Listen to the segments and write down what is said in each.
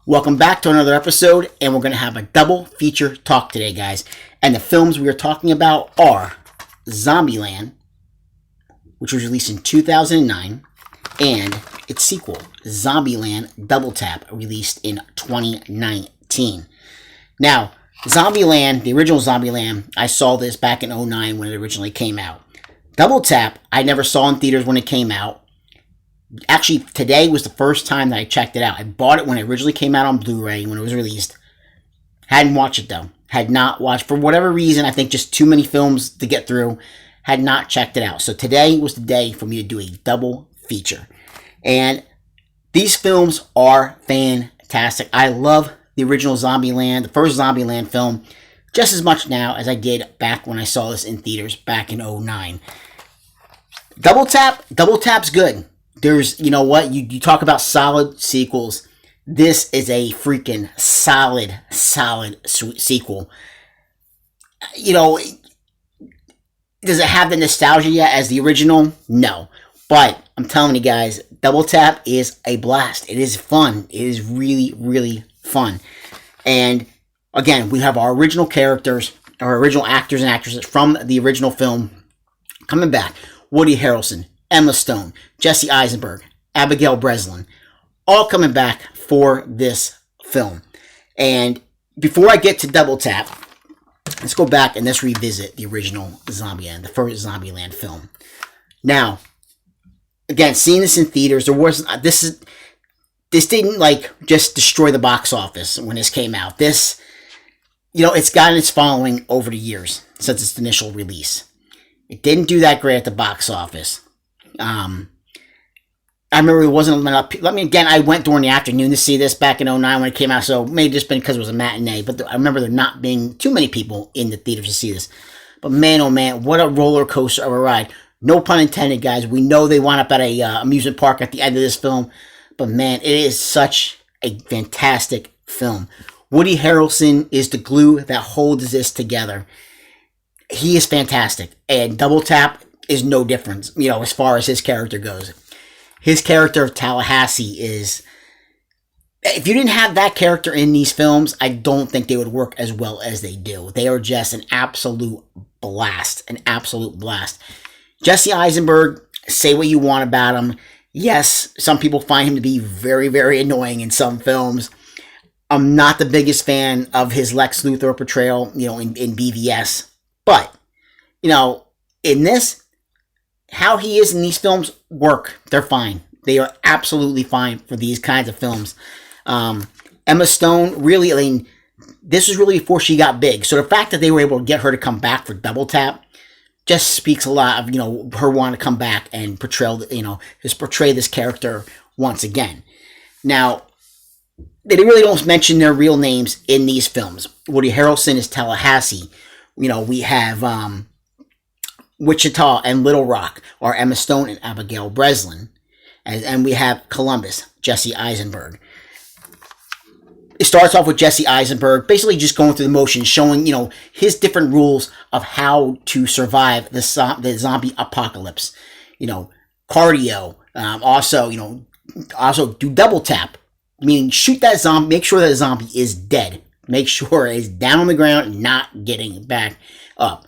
Welcome back to another episode, and we're going to have a double feature talk today, guys. And the films we are talking about are Zombieland, which was released in 2009, and its sequel, Zombieland Double Tap, released in 2019. Now, Zombieland, the original Zombieland, I saw this back in 2009 when it originally came out. Double Tap, I never saw in theaters when it came out. Actually, today was the first time that I checked it out. I bought it when it originally came out on Blu-ray, when it was released. Hadn't watched it, though. Had not watched, for whatever reason, I think just too many films to get through. Had not checked it out. So today was the day for me to do a double feature. And these films are fantastic. I love the original Zombieland, the first Zombieland film, just as much now as I did back when I saw this in theaters back in 2009. Double Tap's good. There's, you know what, you talk about solid sequels. This is a freaking solid sequel. You know, does it have the nostalgia yet as the original? No. But I'm telling you guys, Double Tap is a blast. It is fun. It is really, really fun. And again, we have our original characters, our original actors and actresses from the original film coming back. Woody Harrelson, Emma Stone, Jesse Eisenberg, Abigail Breslin, all coming back for this film. And before I get to Double Tap, let's go back and let's revisit the original Zombieland, the first Zombieland film. Now, again, seeing this in theaters, this didn't like just destroy the box office when this came out. This, you know, it's gotten its following over the years since its initial release. It didn't do that great at the box office. I remember it wasn't enough. Again, I went during the afternoon to see this back in 2009 when it came out, so maybe just been because it was a matinee, but I remember there not being too many people in the theaters to see this. But man, oh man, what a roller coaster of a ride. No pun intended, guys. We know they wound up at a amusement park at the end of this film, but man, it is such a fantastic film. Woody Harrelson is the glue that holds this together. He is fantastic, and Double Tap is no different, you know, as far as his character goes. His character of Tallahassee is... If you didn't have that character in these films, I don't think they would work as well as they do. They are just an absolute blast. An absolute blast. Jesse Eisenberg, say what you want about him. Yes, some people find him to be very, very annoying in some films. I'm not the biggest fan of his Lex Luthor portrayal, you know, in BVS. But, you know, in this, how he is in these films work. They're fine. They are absolutely fine for these kinds of films. Emma Stone, really, I mean, this was really before she got big. So the fact that they were able to get her to come back for Double Tap just speaks a lot of, you know, her wanting to come back and portray this character once again. Now, they really don't mention their real names in these films. Woody Harrelson is Tallahassee. You know, we have Wichita and Little Rock are Emma Stone and Abigail Breslin. And we have Columbus, Jesse Eisenberg. It starts off with Jesse Eisenberg basically just going through the motions, showing, you know, his different rules of how to survive the zombie apocalypse. You know, cardio, also do double tap, meaning shoot that zombie, make sure that zombie is dead. Make sure it's down on the ground and not getting back up.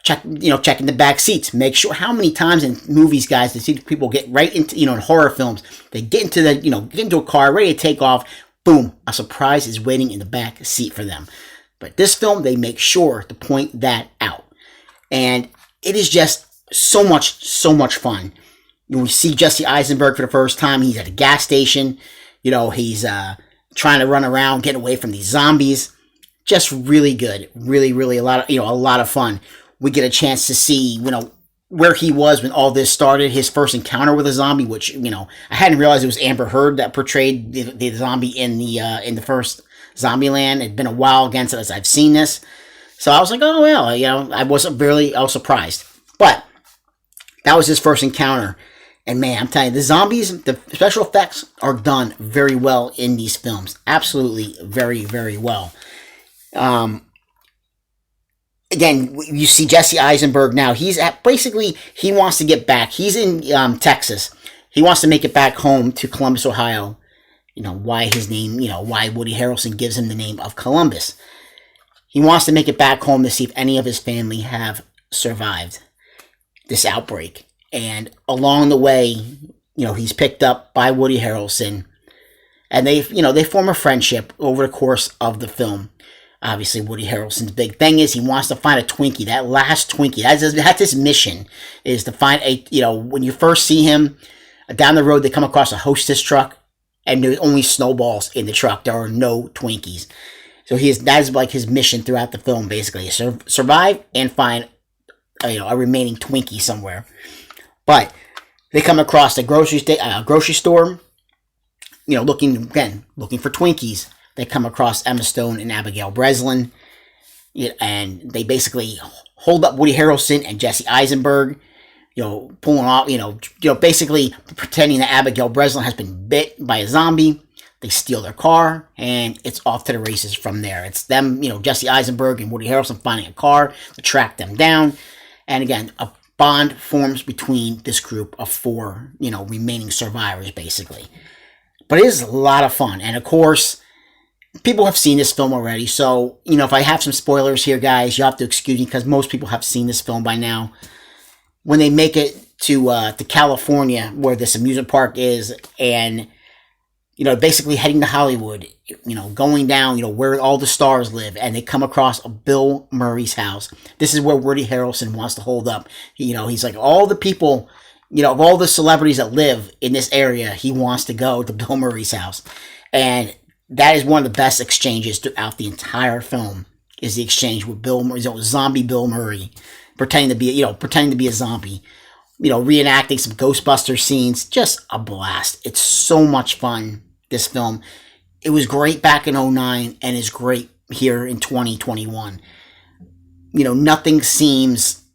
Checking the back seats. Make sure how many times in movies, guys, they see people get right into, in horror films, they get into a car ready to take off. Boom, a surprise is waiting in the back seat for them. But this film, they make sure to point that out. And it is just so much fun. We see Jesse Eisenberg for the first time. He's at a gas station. He's trying to run around, get away from these zombies. Just really good. Really, really a lot of fun. We get a chance to see, where he was when all this started, his first encounter with a zombie, which, I hadn't realized it was Amber Heard that portrayed the zombie in the first Zombieland. It'd been a while again since I've seen this. So I was like, oh, well, I was surprised. But that was his first encounter. And man, I'm telling you, the zombies, the special effects are done very well in these films. Absolutely very, very well. Again, you see Jesse Eisenberg now. He wants to get back. He's in Texas. He wants to make it back home to Columbus, Ohio. why his name, why Woody Harrelson gives him the name of Columbus. He wants to make it back home to see if any of his family have survived this outbreak. And along the way, he's picked up by Woody Harrelson, and they form a friendship over the course of the film. Obviously, Woody Harrelson's big thing is he wants to find a Twinkie, that last Twinkie. That's his mission, is to find when you first see him down the road, they come across a Hostess truck, and there's only snowballs in the truck. There are no Twinkies. So that is like his mission throughout the film, basically. Survive and find a remaining Twinkie somewhere. But they come across a grocery store, looking for Twinkies. They come across Emma Stone and Abigail Breslin, and they basically hold up Woody Harrelson and Jesse Eisenberg, pulling off, basically pretending that Abigail Breslin has been bit by a zombie. They steal their car, and it's off to the races from there. It's them, Jesse Eisenberg and Woody Harrelson finding a car to track them down. And again, a bond forms between this group of 4, remaining survivors, basically. But it is a lot of fun. And of course, people have seen this film already. So, if I have some spoilers here, guys, you have to excuse me because most people have seen this film by now. When they make it to California, where this amusement park is, and basically heading to Hollywood, going down, where all the stars live, and they come across Bill Murray's house. This is where Woody Harrelson wants to hold up. He's like, all the people, of all the celebrities that live in this area, he wants to go to Bill Murray's house. And that is one of the best exchanges throughout the entire film, is the exchange with Bill Murray, zombie Bill Murray, pretending to be a zombie. Reenacting some Ghostbusters scenes. Just a blast. It's so much fun, this film. It was great back in 2009 and is great here in 2021. Nothing seems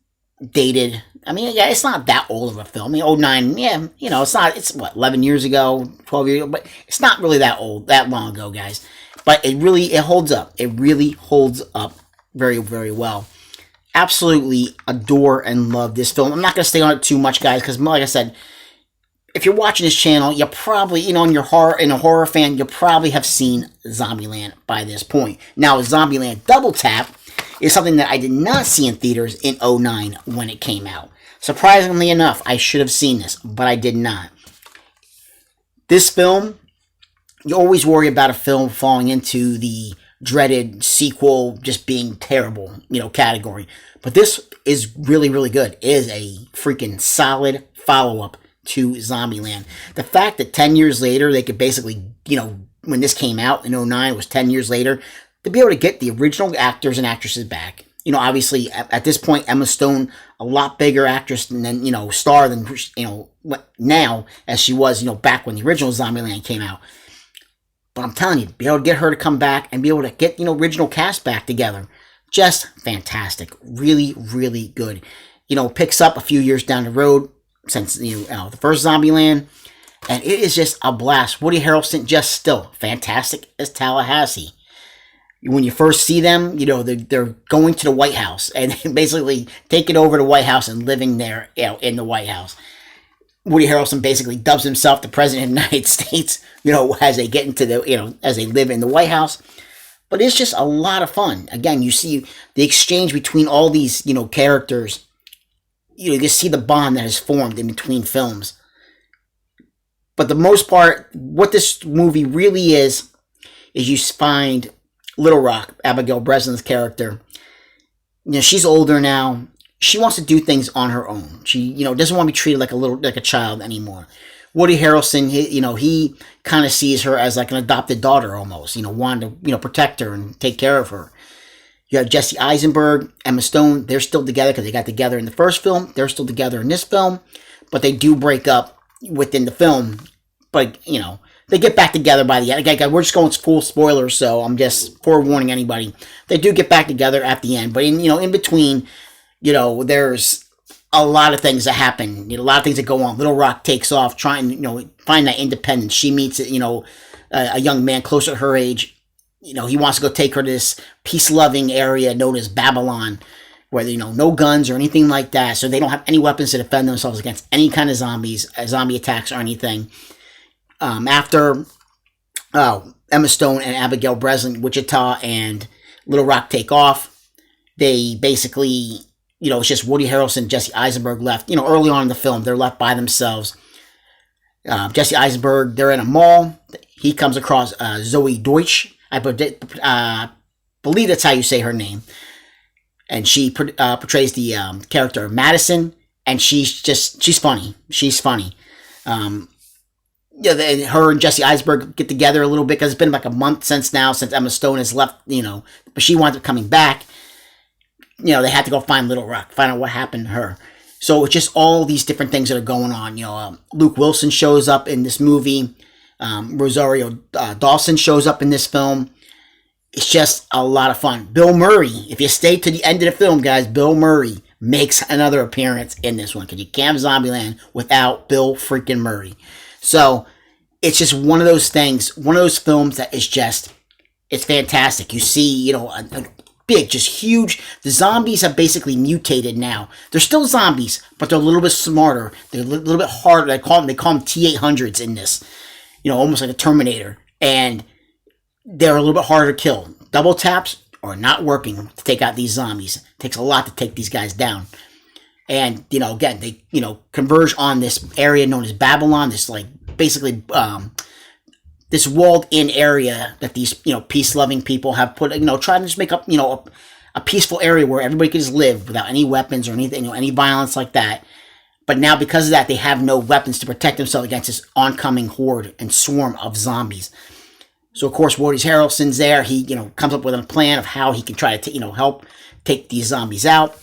dated. I mean, yeah, it's not that old of a film. I mean, 2009, yeah, it's 11 years ago, 12 years ago, but it's not really that long ago, guys. But it holds up. It really holds up very, very well. Absolutely adore and love this film. I'm not going to stay on it too much, guys, because like I said, if you're watching this channel, you probably, in a horror fan, you probably have seen Zombieland by this point. Now, Zombieland Double Tap is something that I did not see in theaters in 2009 when it came out. Surprisingly enough, I should have seen this, but I did not. This film, you always worry about a film falling into the dreaded sequel just being terrible, category. But this is really, really good. It is a freaking solid follow-up to Zombieland. The fact that 10 years later, they could basically, when this came out in 2009, it was 10 years later, to be able to get the original actors and actresses back. Obviously, at this point, Emma Stone, a lot bigger actress than, star than, now, as she was, back when the original Zombieland came out. But I'm telling you, to be able to get her to come back and be able to get, original cast back together, just fantastic. Really, really good. Picks up a few years down the road since, the first Zombieland. And it is just a blast. Woody Harrelson, just still fantastic as Tallahassee. When you first see them, they're going to the White House and basically taking over the White House and living there, in the White House. Woody Harrelson basically dubs himself the President of the United States, as they get into as they live in the White House. But it's just a lot of fun. Again, you see the exchange between all these, characters. You just see the bond that is formed in between films. But the most part, what this movie really is you find Little Rock, Abigail Breslin's character. She's older now. She wants to do things on her own. She, doesn't want to be treated like a child anymore. Woody Harrelson, he kind of sees her as like an adopted daughter almost. Wanting to, protect her and take care of her. You have Jesse Eisenberg, Emma Stone. They're still together because they got together in the first film. They're still together in this film, but they do break up within the film. But they get back together by the end. Again, we're just going full spoilers, so I'm just forewarning anybody. They do get back together at the end, but in between. There's a lot of things that happen. A lot of things that go on. Little Rock takes off, trying, find that independence. She meets, a young man close to her age. He wants to go take her to this peace-loving area known as Babylon, where, no guns or anything like that. So they don't have any weapons to defend themselves against any kind of zombie attacks or anything. After Emma Stone and Abigail Breslin, Wichita and Little Rock take off. They basically, it's just Woody Harrelson, Jesse Eisenberg left. Early on in the film, they're left by themselves. Jesse Eisenberg, they're in a mall. He comes across Zoe Deutsch. I believe that's how you say her name. And she portrays the character of Madison, and she's funny. She's funny. Her and Jesse Eisenberg get together a little bit because it's been like a month since Emma Stone has left, but she winds up coming back. They had to go find Little Rock, find out what happened to her. So it's just all these different things that are going on. Luke Wilson shows up in this movie. Rosario Dawson shows up in this film. It's just a lot of fun. Bill Murray, if you stay to the end of the film, guys, Bill Murray makes another appearance in this one because you can't have Zombieland without Bill freaking Murray. So it's just one of those things, one of those films that is just, it's fantastic. You see, a big, just huge. The zombies have basically mutated now. They're still zombies, but they're a little bit smarter. They're a little bit harder. They call them T-800s in this, almost like a Terminator. And they're a little bit harder to kill. Double taps are not working to take out these zombies. It takes a lot to take these guys down. And, again, they, converge on this area known as Babylon, this, basically, this walled-in area that these, peace-loving people have put, trying to just make up, a peaceful area where everybody can just live without any weapons or anything, any violence like that. But now, because of that, they have no weapons to protect themselves against this oncoming horde and swarm of zombies. So, of course, Woody Harrelson's there. He, comes up with a plan of how he can try to, help take these zombies out.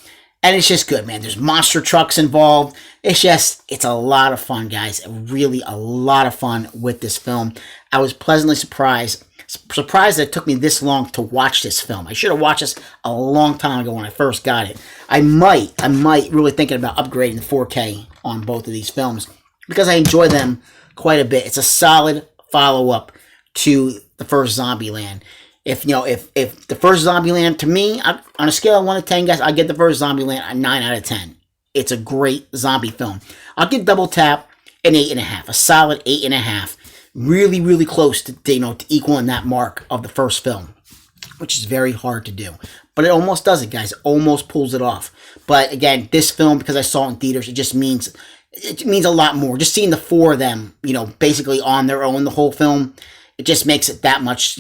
And it's just good, man. There's monster trucks involved. It's a lot of fun, guys. Really a lot of fun with this film. I was pleasantly surprised that it took me this long to watch this film. I should have watched this a long time ago when I first got it. I might really thinking about upgrading the 4K on both of these films because I enjoy them quite a bit. It's a solid follow-up to the first Zombieland. If the first Zombieland, to me, on a scale of 1 to 10, guys, I give the first Zombieland a 9 out of 10. It's a great zombie film. I'll give Double Tap an 8.5, a solid 8.5. Really, really close to equaling that mark of the first film, which is very hard to do. But it almost does it, guys. It almost pulls it off. But again, this film, because I saw it in theaters, it means a lot more. Just seeing the four of them, basically on their own the whole film, it just makes it that much,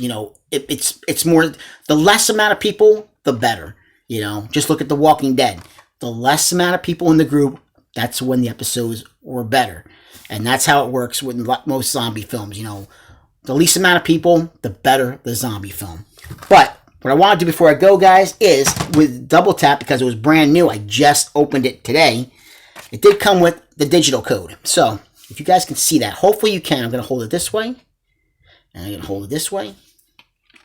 it's more, the less amount of people, the better, Just look at The Walking Dead. The less amount of people in the group, that's when the episodes were better. And that's how it works with most zombie films, The least amount of people, the better the zombie film. But what I want to do before I go, guys, is with Double Tap, because it was brand new, I just opened it today, it did come with the digital code. So, if you guys can see that, hopefully you can. I'm going to hold it this way. And I'm going to hold it this way.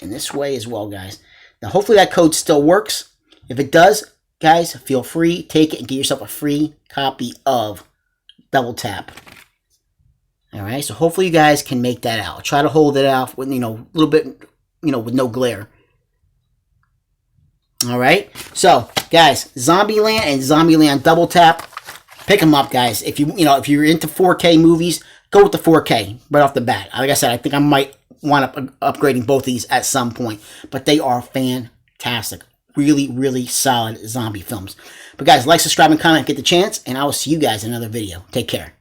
And this way as well, guys. Now, hopefully that code still works. If it does, guys, feel free. Take it and get yourself a free copy of Double Tap. Alright, so hopefully you guys can make that out. Try to hold it out with, a little bit, with no glare. Alright, so, guys, Zombieland and Zombieland Double Tap. Pick them up, guys. If you're into 4K movies, go with the 4K right off the bat. Like I said, I think I might wind up upgrading both these at some point. But they are fantastic. Really, really solid zombie films. But guys, like, subscribe, and comment, get the chance. And I will see you guys in another video. Take care.